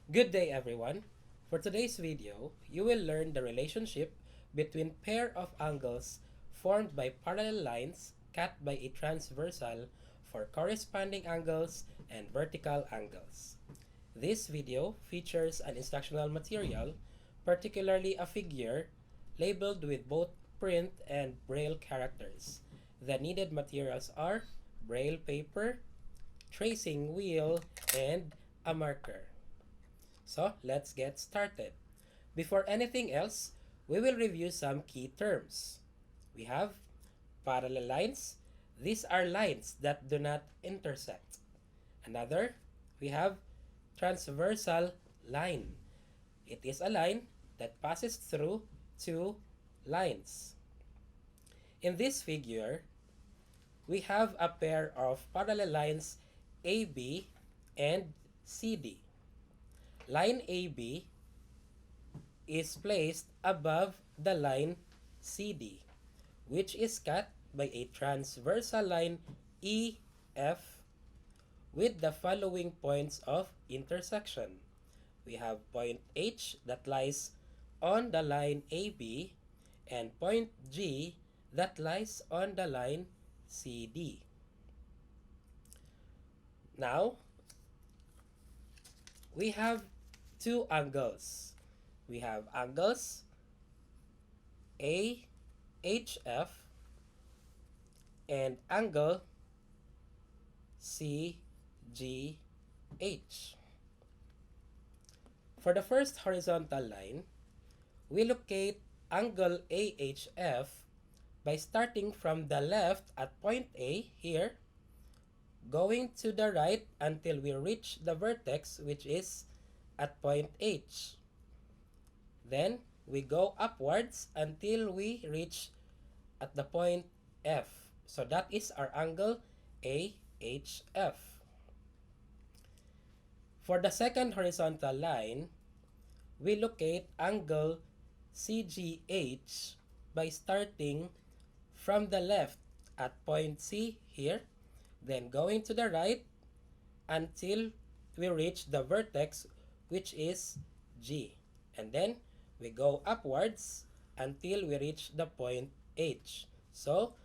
Good day everyone. For today's video, you will learn the relationship between pair of angles formed by parallel lines cut by a transversal for corresponding angles and vertical angles. This video features an instructional material, particularly a figure labeled with both print and braille characters. The needed materials are braille paper, tracing wheel, and a marker. So let's get started. Before anything else, we will review some key terms. We have parallel lines. These are lines that do not intersect. Another, we have transversal line. It is a line that passes through two lines. In this figure, we have a pair of parallel lines AB and CD. Line AB is placed above the line CD, which is cut by a transversal line EF with the following points of intersection. We have point H that lies on the line AB and point G that lies on the line CD. Now, we have two angles. We have angles AHF and angle CGH. For the first horizontal line, we locate angle AHF by starting from the left at point A here, going to the right until we reach the vertex, which is at point H. Then we go upwards until we reach at the point F. So that is our angle AHF. For the second horizontal line, we locate angle CGH by starting from the left at point C here, then going to the right until we reach the vertex, which is G. And then we go upwards until we reach the point H. So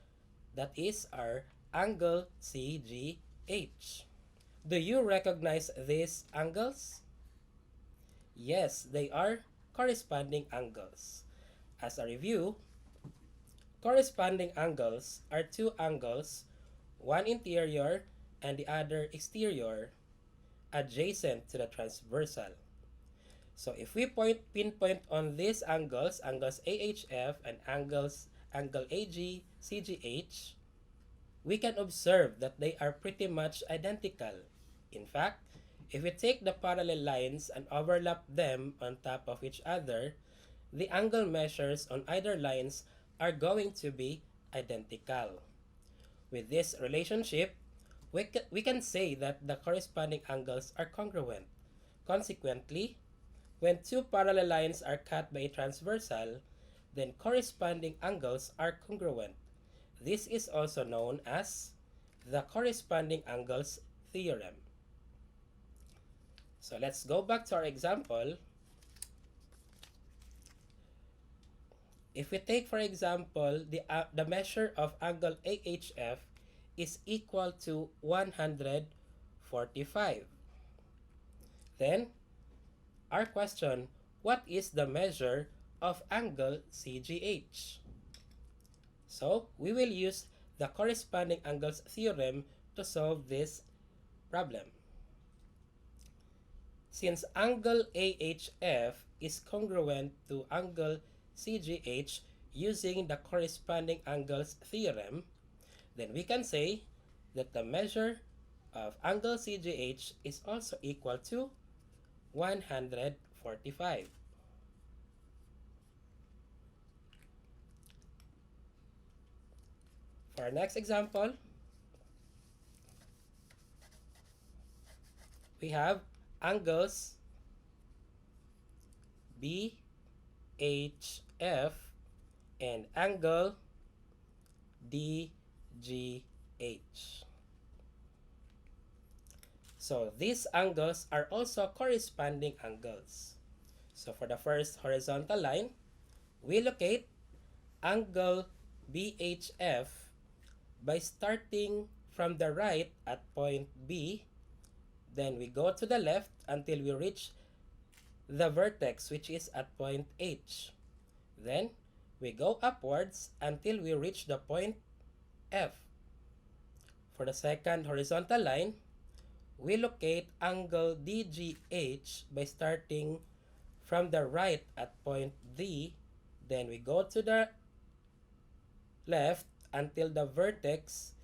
that is our angle CGH. Do you recognize these angles? Yes, they are corresponding angles. As a review, corresponding angles are two angles, one interior and the other exterior, adjacent to the transversal. So if we pinpoint on these angles, angles AHF and angle AG, CGH, we can observe that they are pretty much identical. In fact, if we take the parallel lines and overlap them on top of each other, the angle measures on either lines are going to be identical. With this relationship, we can say that the corresponding angles are congruent. Consequently, when two parallel lines are cut by a transversal, then corresponding angles are congruent. This is also known as the corresponding angles theorem. So let's go back to our example. If we take, for example, the measure of angle AHF is equal to 145. Then, our question, what is the measure of angle CGH? So, we will use the corresponding angles theorem to solve this problem. Since angle AHF is congruent to angle CGH using the corresponding angles theorem, then we can say that the measure of angle CGH is also equal to 145. For our next example, we have angles BHF and angle DGH. So these angles are also corresponding angles. So for the first horizontal line, we locate angle BHF by starting from the right at point B, then we go to the left until we reach the vertex which is at point H. Then we go upwards until we reach the point F. For the second horizontal line, we locate angle DGH by starting from the right at point D, then we go to the left until the vertex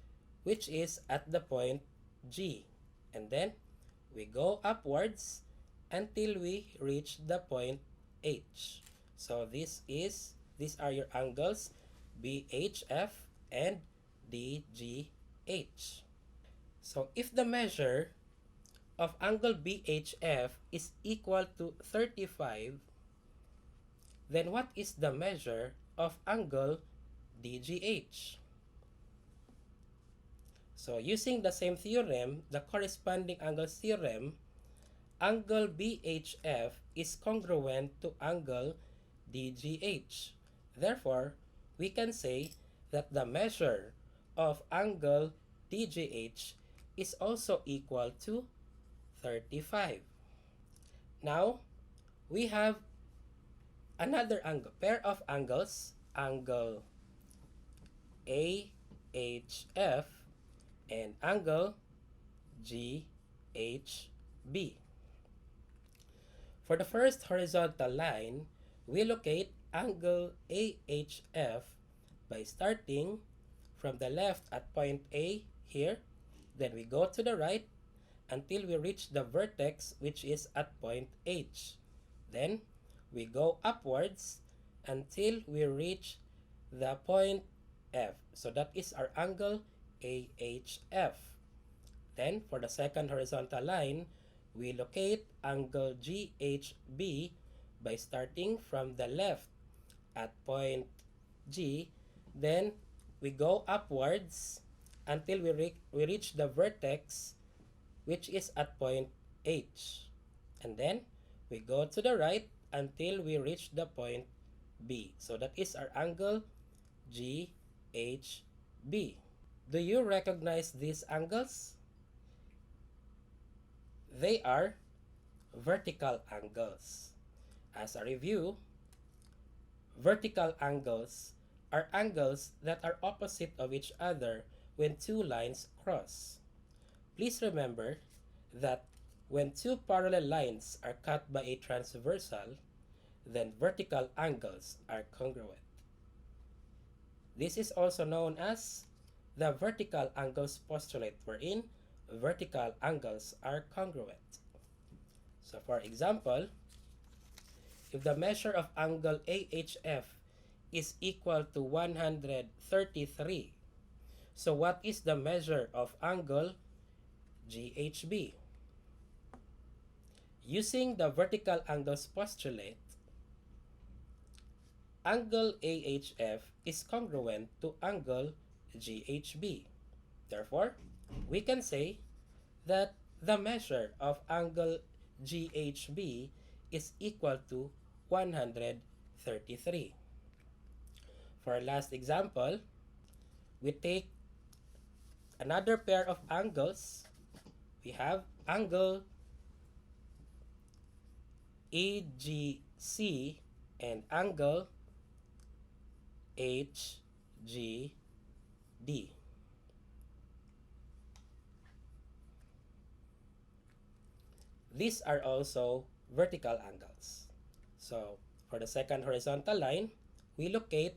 which is at the point G, and then we go upwards until we reach the point H. So these are your angles BHF and DGH. So if the measure of angle BHF is equal to 35, then what is the measure of angle DGH? So using the same theorem, the corresponding angles theorem, angle BHF is congruent to angle DGH. Therefore, we can say that the measure of angle DGH is also equal to 35. Now, we have another angle, pair of angles, angle AHF and angle GHB. For the first horizontal line, we locate angle AHF by starting from the left at point A here, then we go to the right until we reach the vertex which is at point H. Then we go upwards until we reach the point F. So that is our angle AHF. Then for the second horizontal line, we locate angle GHB by starting from the left at point G, then we go upwards until we reach the vertex which is at point H, and then we go to the right until we reach the point B. So that is our angle GHB. Do you recognize these angles? They are vertical angles. As a review, vertical angles are angles that are opposite of each other when two lines cross. Please remember that when two parallel lines are cut by a transversal, then vertical angles are congruent. This is also known as the vertical angles postulate, wherein vertical angles are congruent. So for example, if the measure of angle AHF is equal to 133, so what is the measure of angle GHB? Using the vertical angles postulate, angle AHF is congruent to angle GHB. Therefore, we can say that the measure of angle GHB is equal to 133. For our last example, we take another pair of angles. We have angle AGC and angle HGD. These are also vertical angles. So for the second horizontal line, we locate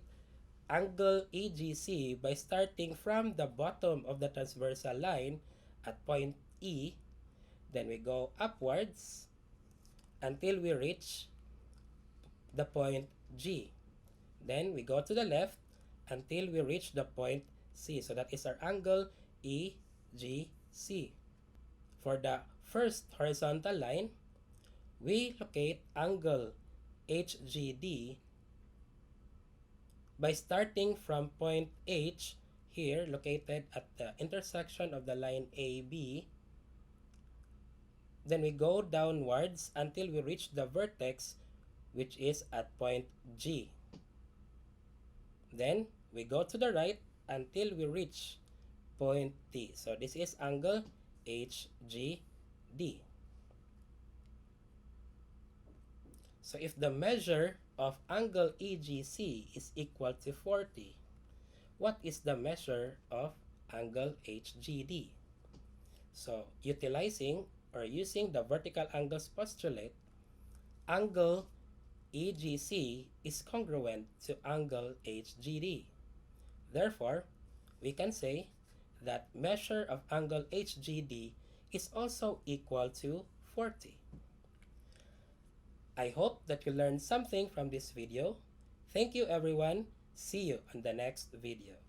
angle AGC by starting from the bottom of the transversal line at point E, then we go upwards until we reach the point G. Then we go to the left until we reach the point C. So that is our angle EGC. For the first horizontal line, we locate angle HGD by starting from point H here, located at the intersection of the line AB, Then we go downwards until we reach the vertex, which is at point G. Then we go to the right until we reach point T. So this is angle HGD. So if the measure of angle EGC is equal to 40, what is the measure of angle HGD? So utilizing or using the vertical angles postulate, angle EGC is congruent to angle HGD. Therefore, we can say that measure of angle HGD is also equal to 40. I hope that you learned something from this video. Thank you everyone. See you on the next video.